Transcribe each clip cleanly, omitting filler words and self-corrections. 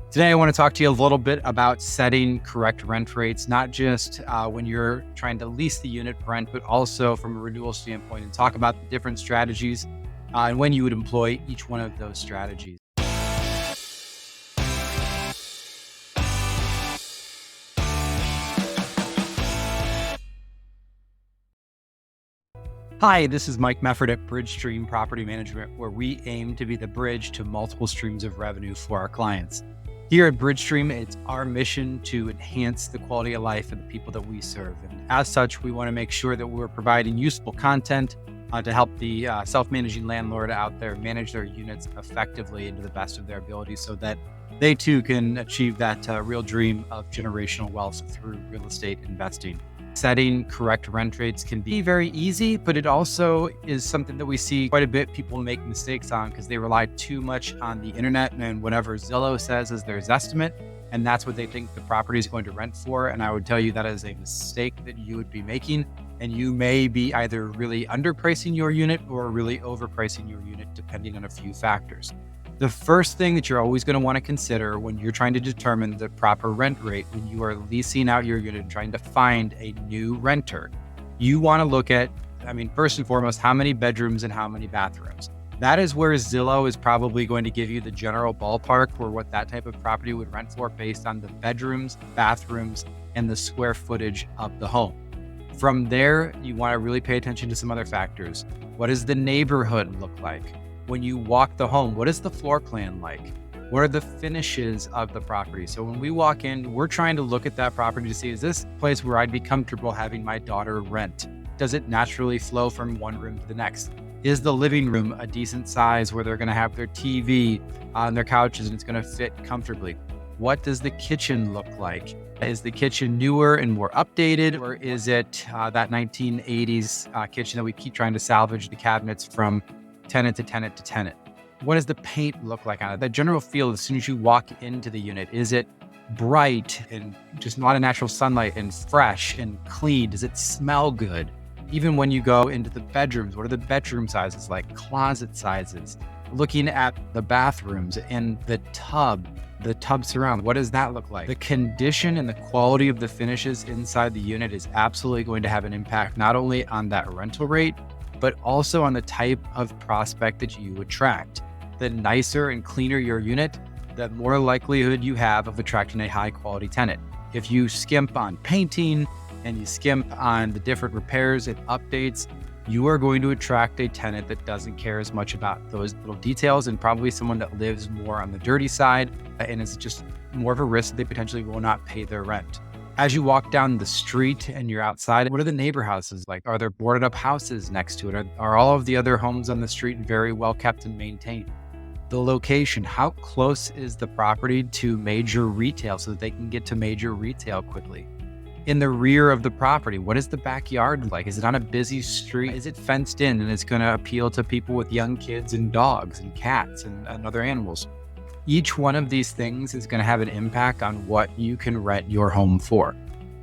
Today, I want to talk to you a little bit about setting correct rent rates, not just when you're trying to lease the unit for rent, but also from a renewal standpoint, and talk about the different strategies and when you would employ each one of those strategies. Hi, this is Mike Mefferd at Bridgestream Property Management, where we aim to be the bridge to multiple streams of revenue for our clients. Here at Bridgestream, it's our mission to enhance the quality of life of the people that we serve. And as such, we want to make sure that we're providing useful content to help the self-managing landlord out there manage their units effectively and to the best of their ability so that they too can achieve that real dream of generational wealth through real estate investing. Setting correct rent rates can be very easy, but it also is something that we see quite a bit people make mistakes on because they rely too much on the internet and whatever Zillow says is their estimate. And that's what they think the property is going to rent for. And I would tell you that is a mistake that you would be making. And you may be either really underpricing your unit or really overpricing your unit, depending on a few factors. The first thing that you're always going to want to consider when you're trying to determine the proper rent rate, when you are leasing out your unit and trying to find a new renter, you want to look at, first and foremost, how many bedrooms and how many bathrooms. That is where Zillow is probably going to give you the general ballpark for what that type of property would rent for based on the bedrooms, bathrooms, and the square footage of the home. From there, you want to really pay attention to some other factors. What does the neighborhood look like? When you walk the home, what is the floor plan like? What are the finishes of the property? So when we walk in, we're trying to look at that property to see, is this a place where I'd be comfortable having my daughter rent? Does it naturally flow from one room to the next? Is the living room a decent size where they're going to have their TV on their couches and it's going to fit comfortably? What does the kitchen look like? Is the kitchen newer and more updated, or is it that 1980s kitchen that we keep trying to salvage the cabinets from tenant to tenant to tenant? What does the paint look like on it? The general feel as soon as you walk into the unit, is it bright and just a lot of natural sunlight and fresh and clean? Does it smell good? Even when you go into the bedrooms, what are the bedroom sizes like? Closet sizes? Looking at the bathrooms and the tub surround, what does that look like? The condition and the quality of the finishes inside the unit is absolutely going to have an impact not only on that rental rate, but also on the type of prospect that you attract. The nicer and cleaner your unit, the more likelihood you have of attracting a high quality tenant. If you skimp on painting and you skimp on the different repairs and updates, you are going to attract a tenant that doesn't care as much about those little details and probably someone that lives more on the dirty side and is just more of a risk that they potentially will not pay their rent. As you walk down the street and you're outside, what are the neighbor houses like? Are there boarded up houses next to it? Are all of the other homes on the street very well kept and maintained? The location, how close is the property to major retail so that they can get to major retail quickly? In the rear of the property, what is the backyard like? Is it on a busy street? Is it fenced in and it's going to appeal to people with young kids and dogs and cats and other animals? Each one of these things is going to have an impact on what you can rent your home for.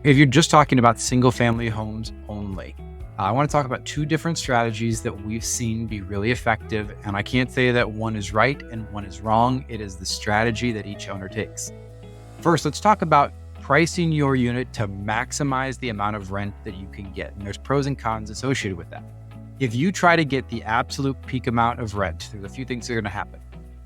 If you're just talking about single family homes only, I want to talk about two different strategies that we've seen be really effective. And I can't say that one is right and one is wrong. It is the strategy that each owner takes. First, let's talk about pricing your unit to maximize the amount of rent that you can get. And there's pros and cons associated with that. If you try to get the absolute peak amount of rent, there's a few things that are going to happen.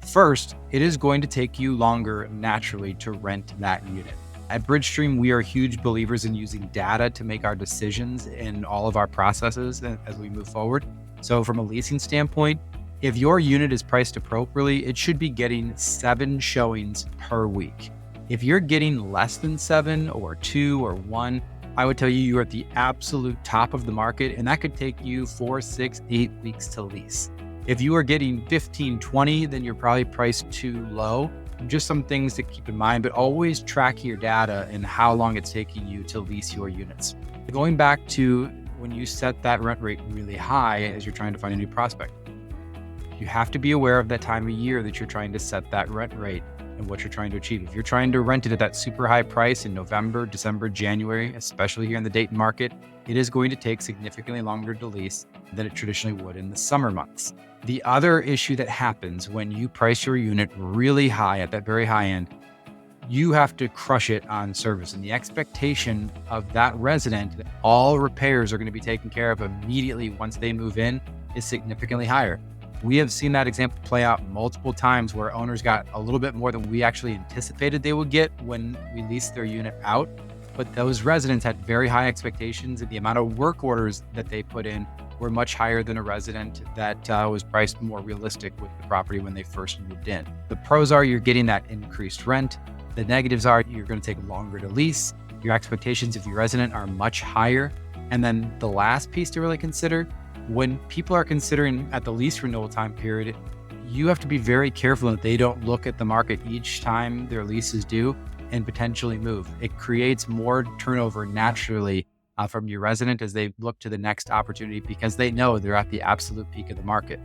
First, it is going to take you longer naturally to rent that unit. At Bridgestream, we are huge believers in using data to make our decisions in all of our processes as we move forward. So from a leasing standpoint, if your unit is priced appropriately, it should be getting 7 showings per week. If you're getting less than 7 or 2 or 1, I would tell you you're at the absolute top of the market, and that could take you 4, 6, 8 weeks to lease. If you are getting 15, 20, then you're probably priced too low. Just some things to keep in mind, but always track your data and how long it's taking you to lease your units. Going back to when you set that rent rate really high as you're trying to find a new prospect, you have to be aware of that time of year that you're trying to set that rent rate and what you're trying to achieve. If you're trying to rent it at that super high price in November, December, January, especially here in the Dayton market, it is going to take significantly longer to lease than it traditionally would in the summer months. The other issue that happens when you price your unit really high at that very high end you have to crush it on service. And the expectation of that resident that all repairs are going to be taken care of immediately once they move in is significantly higher. We have seen that example play out multiple times where owners got a little bit more than we actually anticipated they would get when we leased their unit out. But those residents had very high expectations, and the amount of work orders that they put in were much higher than a resident that was priced more realistic with the property when they first moved in. The pros are you're getting that increased rent. The negatives are you're going to take longer to lease. Your expectations of your resident are much higher. And then the last piece to really consider, when people are considering at the lease renewal time period, you have to be very careful that they don't look at the market each time their lease is due and potentially move. It creates more turnover naturally from your resident as they look to the next opportunity because they know they're at the absolute peak of the market.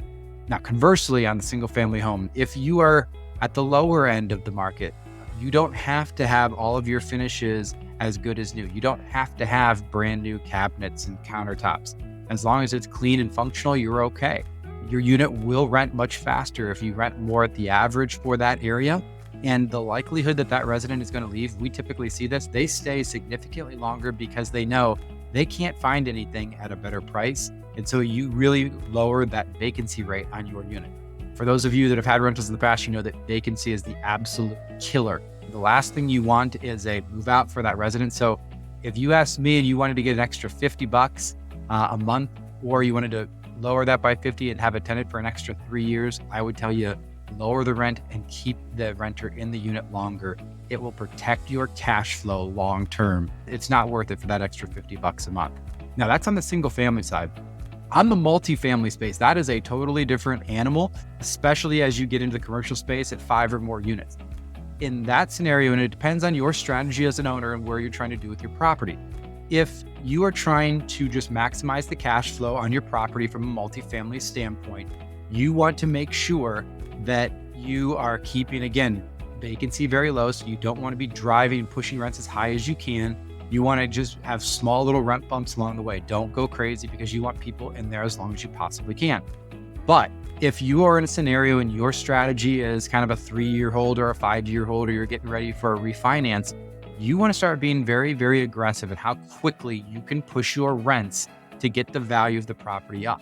Now, conversely, on the single family home, if you are at the lower end of the market, you don't have to have all of your finishes as good as new. You don't have to have brand new cabinets and countertops. As long as it's clean and functional, you're okay. Your unit will rent much faster if you rent more at the average for that area. And the likelihood that that resident is going to leave, we typically see this, they stay significantly longer because they know they can't find anything at a better price. And so you really lower that vacancy rate on your unit. For those of you that have had rentals in the past, you know that vacancy is the absolute killer. The last thing you want is a move out for that resident. So if you asked me and you wanted to get an extra $50 a month, or you wanted to lower that by 50 and have a tenant for an extra 3 years, I would tell you lower the rent and keep the renter in the unit longer. It will protect your cash flow long term. It's not worth it for that extra $50 a month. Now that's on the single family side. On the multifamily space, that is a totally different animal, especially as you get into the commercial space at 5 or more units. In that scenario, and it depends on your strategy as an owner and where you're trying to do with your property. If you are trying to just maximize the cash flow on your property from a multifamily standpoint, you want to make sure that you are keeping, again, vacancy very low. So you don't want to be driving and pushing rents as high as you can. You want to just have small little rent bumps along the way. Don't go crazy because you want people in there as long as you possibly can. But if you are in a scenario and your strategy is kind of a 3-year hold or a 5-year hold, or you're getting ready for a refinance, you want to start being very, very aggressive at how quickly you can push your rents to get the value of the property up.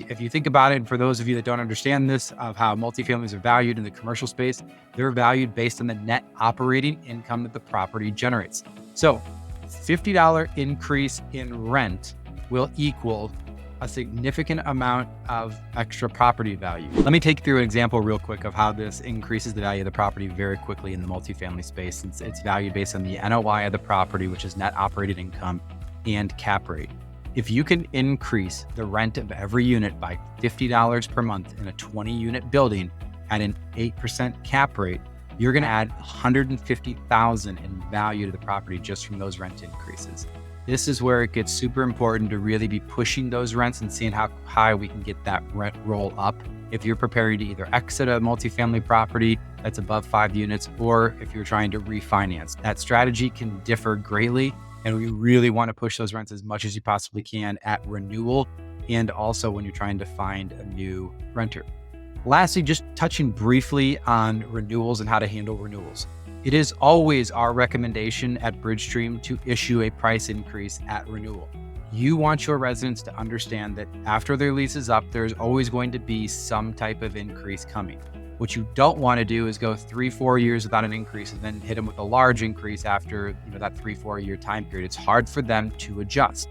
If you think about it, and for those of you that don't understand this, of how multifamilies are valued in the commercial space, they're valued based on the net operating income that the property generates. So $50 increase in rent will equal a significant amount of extra property value. Let me take you through an example real quick of how this increases the value of the property very quickly in the multifamily space, since it's valued based on the NOI of the property, which is net operating income, and cap rate. If you can increase the rent of every unit by $50 per month in a 20-unit building at an 8% cap rate, you're going to add $150,000 in value to the property just from those rent increases. This is where it gets super important to really be pushing those rents and seeing how high we can get that rent roll up. If you're preparing to either exit a multifamily property that's above 5 units, or if you're trying to refinance, that strategy can differ greatly. And we really want to push those rents as much as you possibly can at renewal, and also when you're trying to find a new renter. Lastly, just touching briefly on renewals and how to handle renewals. It is always our recommendation at Bridgestream to issue a price increase at renewal. You want your residents to understand that after their lease is up, there's always going to be some type of increase coming. What you don't want to do is go 3-4 years without an increase and then hit them with a large increase after that 3-4 year time period. It's hard for them to adjust.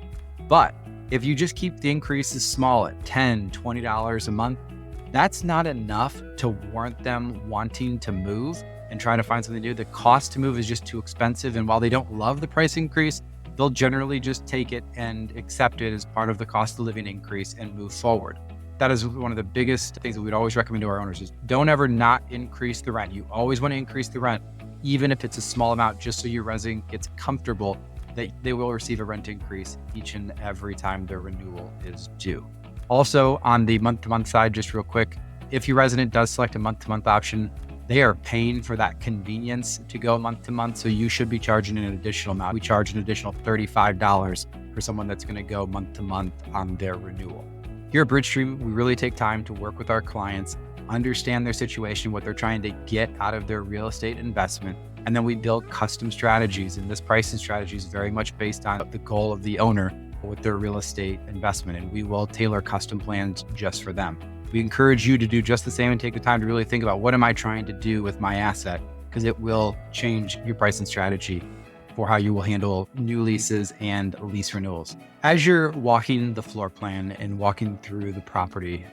But if you just keep the increases small at $10, $20 a month, that's not enough to warrant them wanting to move and trying to find something new. The cost to move is just too expensive. And while they don't love the price increase, they'll generally just take it and accept it as part of the cost of living increase and move forward. That is one of the biggest things that we'd always recommend to our owners is don't ever not increase the rent. You always want to increase the rent, even if it's a small amount, just so your resident gets comfortable that they will receive a rent increase each and every time their renewal is due. Also, on the month-to-month side, just real quick, if your resident does select a month-to-month option, they are paying for that convenience to go month-to-month, so you should be charging an additional amount. We charge an additional $35 for someone that's going to go month-to-month on their renewal. Here at Bridgestream, we really take time to work with our clients, understand their situation, what they're trying to get out of their real estate investment, And then we build custom strategies. And this pricing strategy is very much based on the goal of the owner with their real estate investment. And we will tailor custom plans just for them. We encourage you to do just the same and take the time to really think about, what am I trying to do with my asset? Because it will change your pricing strategy for how you will handle new leases and lease renewals. As you're walking the floor plan and walking through the property,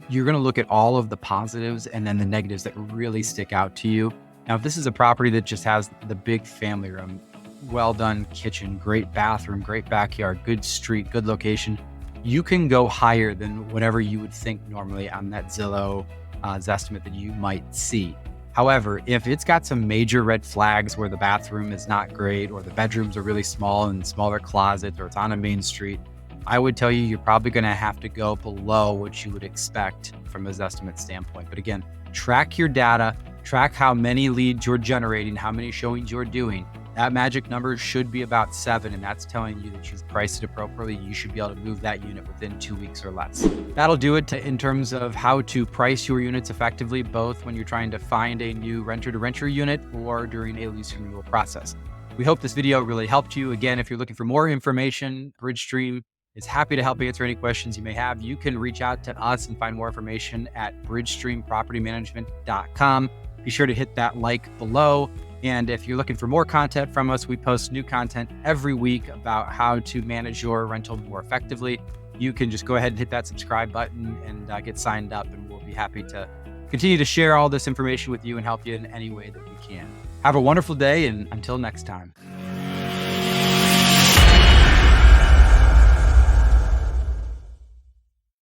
you're going to look at all of the positives and then the negatives that really stick out to you. Now, if this is a property that just has the big family room, well done kitchen, great bathroom, great backyard, good street, good location, you can go higher than whatever you would think normally on that Zillow estimate that you might see. However, if it's got some major red flags where the bathroom is not great, or the bedrooms are really small and smaller closets, or it's on a main street, I would tell you you're probably going to have to go below what you would expect from a estimate standpoint. But again, track your data, track how many leads you're generating, how many showings you're doing. That magic number should be about 7, and that's telling you that you've priced it appropriately. You should be able to move that unit within 2 weeks or less. That'll do it in terms of how to price your units effectively, both when you're trying to find a new renter-to-renter unit or during a lease renewal process. We hope this video really helped you. Again, if you're looking for more information, Bridgestream is happy to help answer any questions you may have. You can reach out to us and find more information at bridgestreampropertymanagement.com. Be sure to hit that like below. And if you're looking for more content from us, we post new content every week about how to manage your rental more effectively. You can just go ahead and hit that subscribe button and get signed up, and we'll be happy to continue to share all this information with you and help you in any way that we can. Have a wonderful day, and until next time.